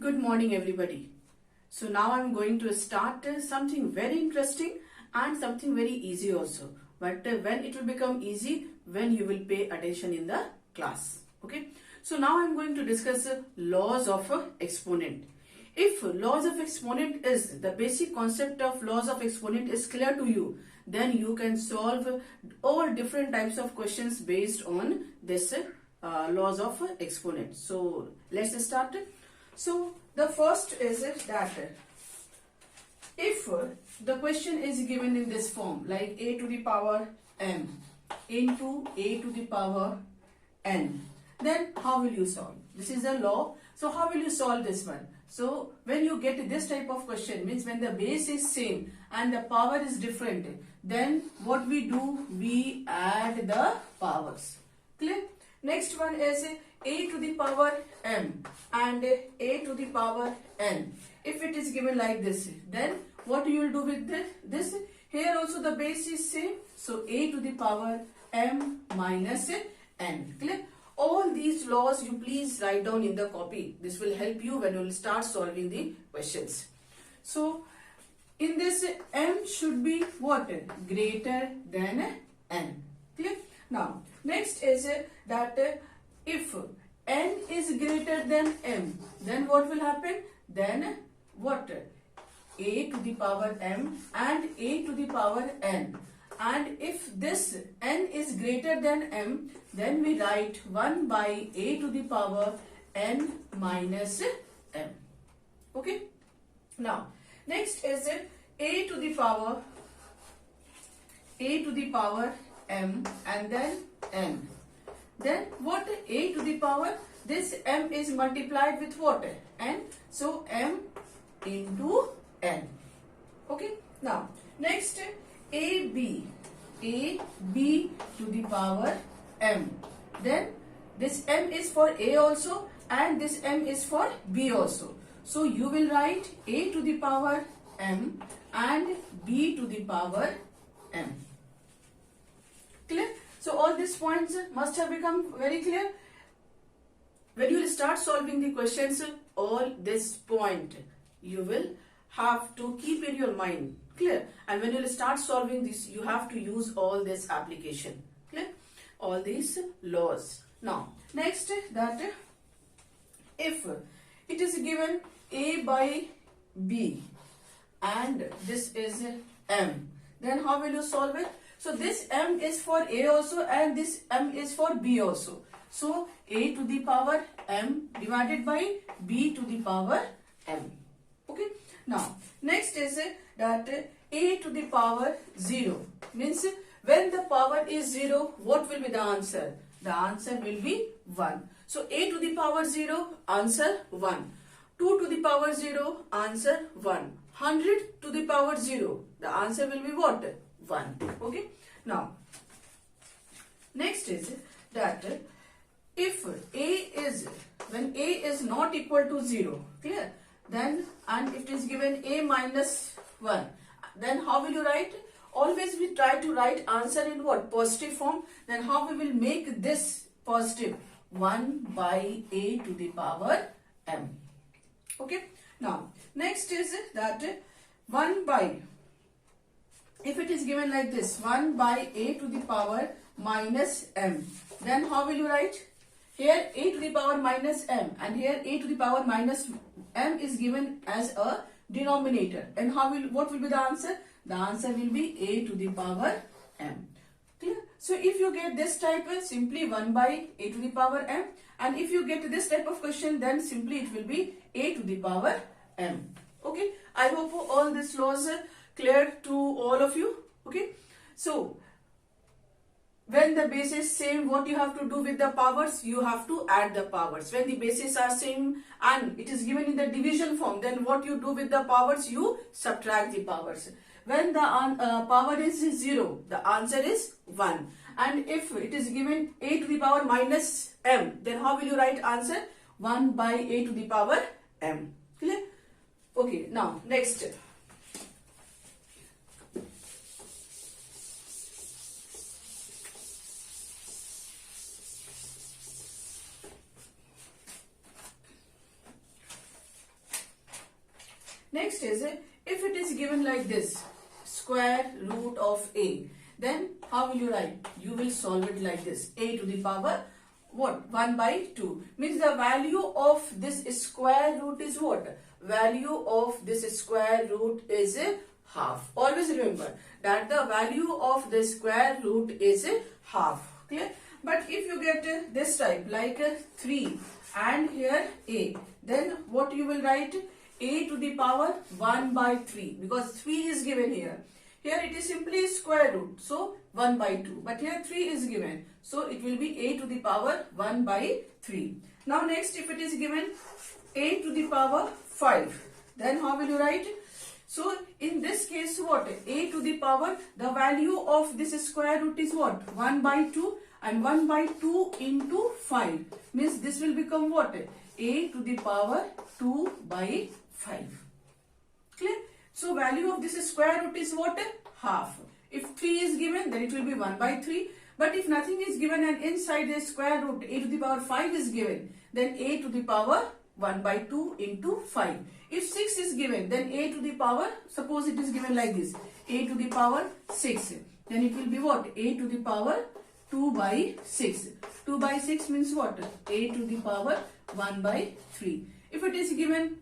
Good morning everybody. So now I'm going to start something very interesting and something very easy also. But when it will become easy, when you will pay attention in the class. Okay. So now I'm going to discuss laws of exponent. If laws of exponent is the basic concept of laws of exponent is clear to you, then you can solve all different types of questions based on this laws of exponent. So let's start. So the first is that if the question is given in this form like a to the power m into a to the power n, then how will you solve? This is a law. So how will you solve this one? So when you get this type of question, means when the base is same and the power is different, then what we do, we add the powers. Clear? Next one is a to the power m and a to the power n. If it is given like this, then what you will do with this? Here also the base is same. So a to the power m minus n. Clear? All these laws you please write down in the copy. This will help you when you will start solving the questions. So in this m should be what? Greater than n. Clear? Now next is that if n is greater than m, then what will happen? Then what? A to the power m and a to the power n. And if this n is greater than m, then we write 1 by a to the power n minus m. Okay. Now next is a to the power m and then n. Then what? A to the power, this m is multiplied with what? N. So m into n. Okay. Now next ab to the power m. Then this m is for a also and this m is for b also. So you will write a to the power m and b to the power m. Clear? So all these points must have become very clear. When you will start solving the questions, all this point you will have to keep in your mind. Clear? And when you will start solving this, you have to use all this application. Clear? All these laws. Now next, that if it is given a by b and this is m, then how will you solve it? So this m is for a also and this m is for b also. So a to the power m divided by b to the power m. Okay. Now next is that a to the power 0 means when the power is 0, what will be the answer? The answer will be 1. So a to the power 0, answer 1. 2 to the power 0, answer 1. 100 to the power 0, the answer will be what? 1. Okay. Now next is that if when a is not equal to 0, clear? Then and if it is given a minus 1, then how will you write? Always we try to write answer in what? Positive form. Then how we will make this positive? 1 by a to the power m. Okay. Now next is that 1 by, if it is given like this, 1 by a to the power minus m, then how will you write? Here a to the power minus m and here a to the power minus m is given as a denominator. And what will be the answer? The answer will be a to the power m. Clear? So if you get this type, simply 1 by a to the power m, and if you get this type of question, then simply it will be a to the power m. Okay. I hope all these laws are clear to all of you. Okay. So when the base is same, what you have to do with the powers? You have to add the powers. When the bases are same and it is given in the division form, then what you do with the powers? You subtract the powers. When the power is 0, the answer is 1. And if it is given a to the power minus m, then how will you write answer? 1 by a to the power m. Clear? Okay. Now next. Next is, if it is given like this, square root of a, then how will you write? You will solve it like this. A to the power what? 1 by 2. Means the value of this square root is what? Value of this square root is half. Always remember that the value of the square root is half. Clear? But if you get this type like 3 and here a, then what you will write? A to the power 1 by 3, because 3 is given here. Here it is simply square root, so 1 by 2. But here 3 is given, so it will be a to the power 1 by 3. Now next, if it is given a to the power 5, then how will you write? So in this case what? A to the power, the value of this square root is what? 1 by 2, and 1 by 2 into 5 means this will become what? A to the power 2 by 5. Clear? So value of this square root is what? Half. If 3 is given, then it will be 1 by 3. But if nothing is given and inside the square root a to the power 5 is given, then a to the power 1 by 2 into 5. If 6 is given, then a to the power, suppose it is given like this, a to the power 6. Then it will be what? A to the power 2 by 6. 2 by 6 means what? A to the power 1 by 3. If it is given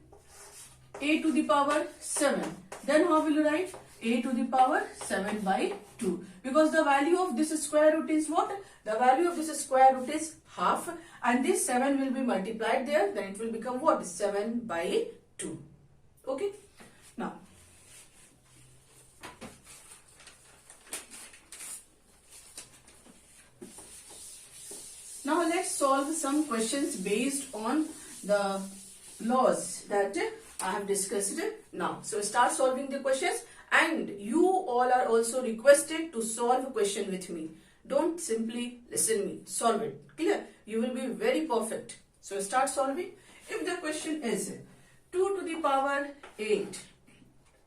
a to the power 7, then how will you write? A to the power 7 by 2. Because the value of this square root is what? The value of this square root is half, and this 7 will be multiplied there, then it will become what? 7 by 2. Okay. Now let's solve some questions based on the laws that I have discussed now. So start solving the questions, and you all are also requested to solve a question with me. Don't simply listen me. Solve it. Clear? You will be very perfect. So start solving. If the question is 2 to the power 8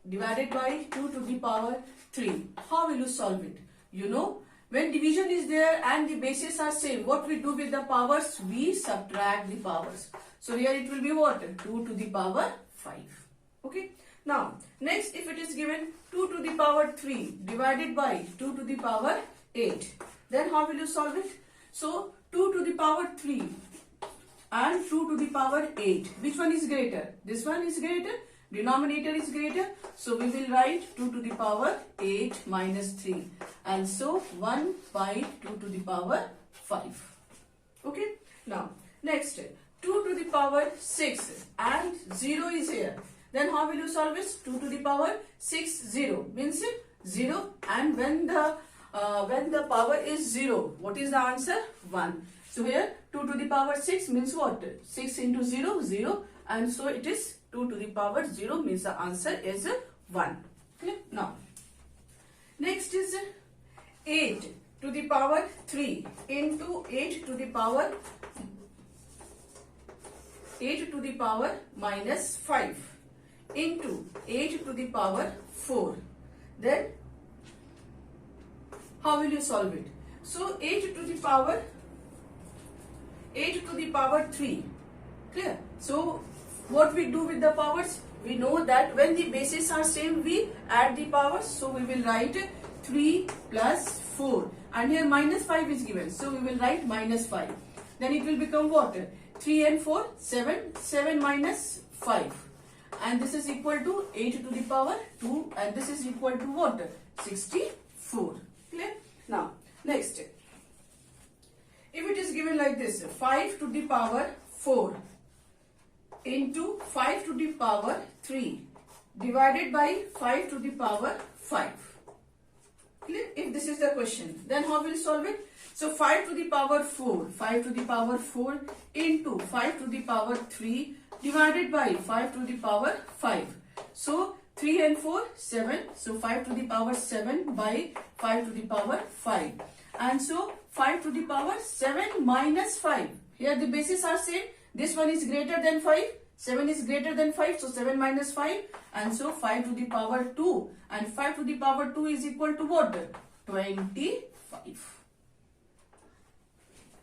divided by 2 to the power 3, how will you solve it? You know, when division is there and the bases are same, what we do with the powers? We subtract the powers. So here it will be what? 2 to the power 5. Okay. Now, next, if it is given 2 to the power 3 divided by 2 to the power 8, then how will you solve it? So, 2 to the power 3 and 2 to the power 8. Which one is greater? This one is greater. Denominator is greater. So, we will write 2 to the power 8 minus 3. And so, 1 by 2 to the power 5. Okay. Now, next, 2 to the power 6 and 0 is here. Then how will you solve this? 2 to the power 6, 0 means 0. And when the power is 0, what is the answer? 1. So here 2 to the power 6 means what? 6 into 0, 0. And so it is 2 to the power 0 means the answer is 1. Okay? Now, next is 8 to the power 3 into 8 to the power minus 5 into 8 to the power 4. Then how will you solve it? So 8 to the power 3. Clear? So what we do with the powers? We know that when the bases are same, we add the powers. So we will write 3 plus 4. And here minus 5 is given. So we will write minus 5. Then it will become what? 3 and 4, 7. 7 minus 5. And this is equal to 8 to the power 2. And this is equal to what? 64. Clear? Now, next. If it is given like this, 5 to the power 4 into 5 to the power 3 divided by 5 to the power 5. Clear? If this is the question, then how will you solve it? So 5 to the power 4 into 5 to the power 3 divided by 5 to the power 5. So 3 and 4, 7. So 5 to the power 7 by 5 to the power 5. And so 5 to the power 7 minus 5. Here the bases are same. This one is greater than 5. 7 is greater than 5. So 7 minus 5. And so 5 to the power 2. And 5 to the power 2 is equal to what? 25.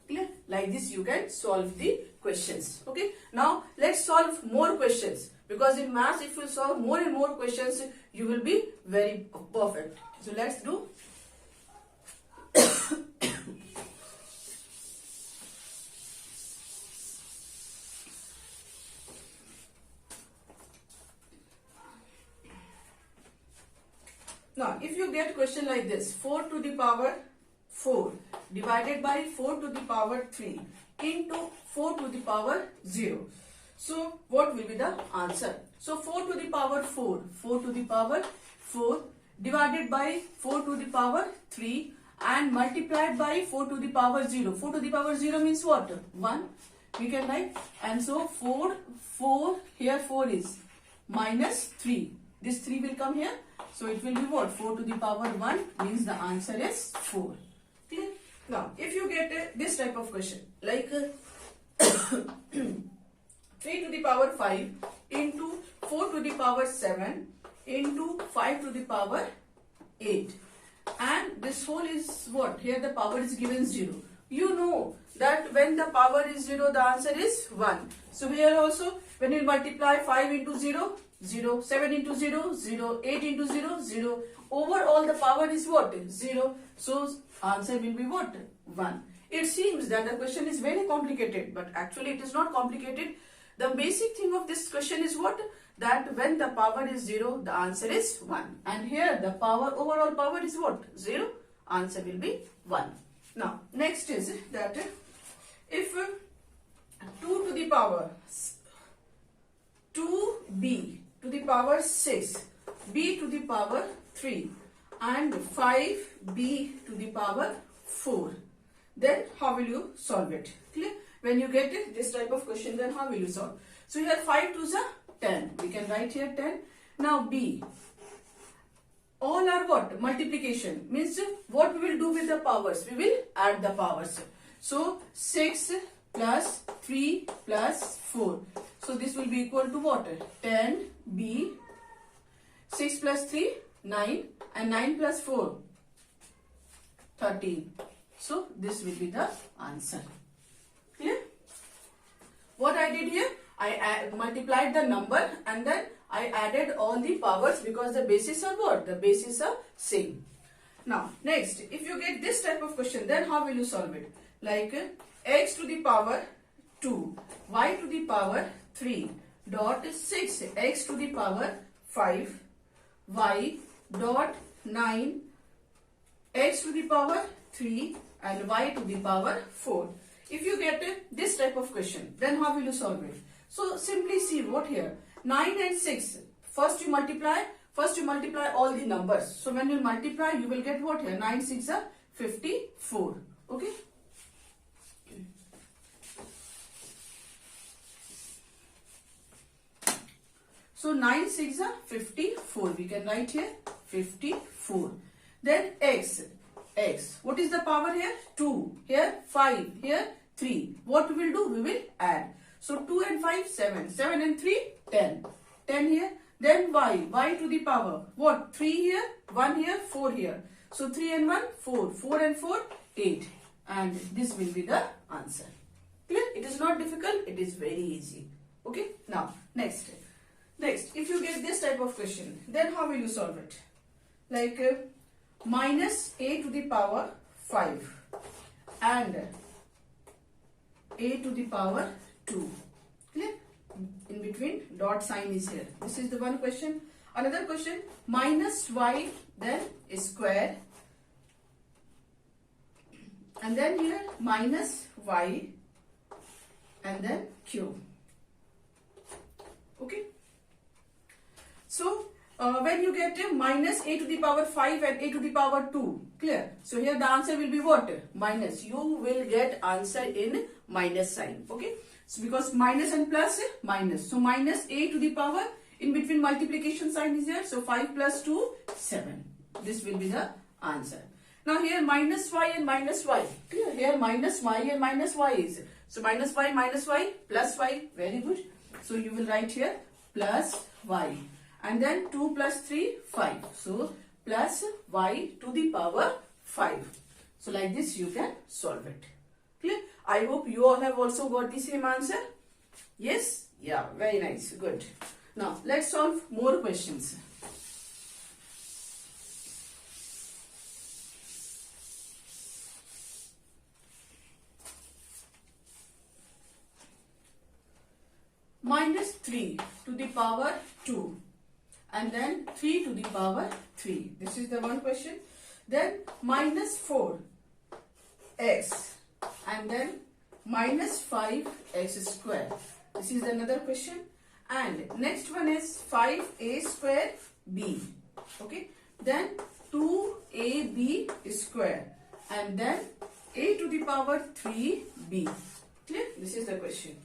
Clear? Like this you can solve the questions. Okay. Now let's solve more questions, because in maths if you solve more and more questions you will be very perfect. So let's do. Now, if you get question like this, 4 to the power 4 divided by 4 to the power 3 into 4 to the power 0. So, what will be the answer? So, 4 to the power 4, 4 to the power 4 divided by 4 to the power 3 and multiplied by 4 to the power 0. 4 to the power 0 means what? 1. We can write. And so, 4, here 4 is minus 3. This 3 will come here. So it will be what? 4 to the power 1 means the answer is 4. Clear? Now, if you get this type of question, like 3 to the power 5 into 4 to the power 7 into 5 to the power 8. And this whole is what? Here the power is given 0. You know that when the power is 0, the answer is 1. So here also, when you multiply 5 into 0, 0, 7 into 0, 0, 8 into 0, 0. Overall the power is what? 0. So answer will be what? 1. It seems that the question is very complicated, but actually it is not complicated. The basic thing of this question is what? That when the power is 0, the answer is 1. And here the power, overall power is what? 0. Answer will be 1. Now, next is that if 2 to the power 2b to the power 6, b to the power 3 and 5b to the power 4, then how will you solve it? Clear? When you get this type of question, then how will you solve? So here 5 to the 10. We can write here 10. Now b. All are what? Multiplication. Means what we will do with the powers? We will add the powers. So 6 plus 3 plus 4. So this will be equal to what? 10b. 6 plus 3, 9. And 9 plus 4, 13. So this will be the answer. Clear? What I did here? I multiplied the number and then I added all the powers, because the bases are what? The bases are same. Now, next, if you get this type of question, then how will you solve it? Like x to the power 2, y to the power 3 dot 6, x to the power 5, y dot 9, x to the power 3 and y to the power 4. If you get this type of question, then how will you solve it? So simply see what here, 9 and 6, first you multiply all the numbers. So when you multiply, you will get what here? 9 6 are 54. Okay. So 9 6 are 54. We can write here 54. Then x. What is the power here? 2. Here 5. Here 3. What we will do? We will add. So 2 and 5, 7. 7 and 3, 10. 10 here. Then y. Y to the power. What? 3 here, 1 here, 4 here. So 3 and 1, 4. 4 and 4, 8. And this will be the answer. Clear? It is not difficult. It is very easy. Okay. Now, next, if you get this type of question, then how will you solve it? Like minus a to the power 5 and a to the power 2. Clear? In between dot sign is here. This is the one question. Another question, minus y then square and then here minus y and then cube. Okay. So when you get minus a to the power 5 and a to the power 2, clear? So here the answer will be what? Minus. You will get answer in minus sign. Okay. So because minus and plus, minus. So minus a to the power, in between multiplication sign is here. So 5 plus 2, 7. This will be the answer. Now here minus y and minus y. Clear? Here minus y and minus y is. So minus y, plus y. Very good. So you will write here plus y. And then 2 plus 3, 5. So plus y to the power 5. So like this you can solve it. Clear? I hope you all have also got the same answer. Yes? Yeah, very nice. Good. Now, let's solve more questions. Minus 3 to the power 2 and then 3 to the power 3. This is the one question. Then minus 4x and then minus 5x square. This is another question. And next one is 5a square b. Okay. Then 2ab square and then a to the power 3b. Clear? This is the question.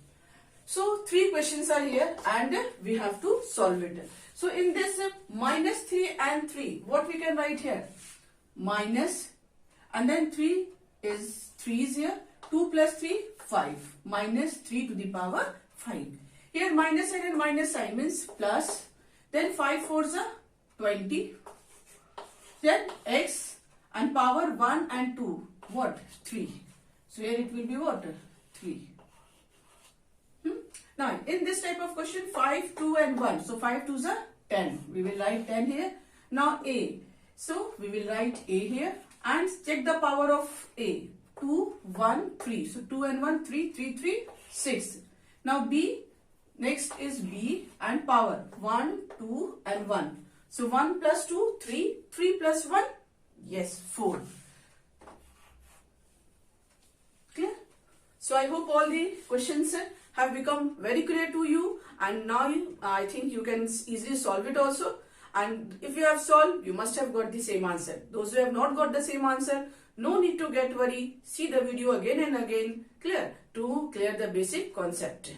So, 3 questions are here and we have to solve it. So, in this minus 3 and 3, what we can write here? Minus and then 3 is here. 2 plus 3, 5. Minus 3 to the power 5. Here minus sign and minus sign means plus. Then 5 4s are 20. Then x and power 1 and 2. What? 3. So, here it will be what? 3. Now, in this type of question, 5, 2 and 1. So, 5 2s are 10. We will write 10 here. Now, A. So, we will write A here and check the power of A. 2, 1, 3. So, 2 and 1, 3, 3, 3, 6. Now, B. Next is B and power 1, 2 and 1. So, 1 plus 2, 3. 3 plus 1, yes, 4. Clear? So, I hope all the questions have become very clear to you, and now I think you can easily solve it also. And if you have solved, you must have got the same answer. Those who have not got the same answer, no need to get worried. See the video again and again, clear, to clear the basic concept.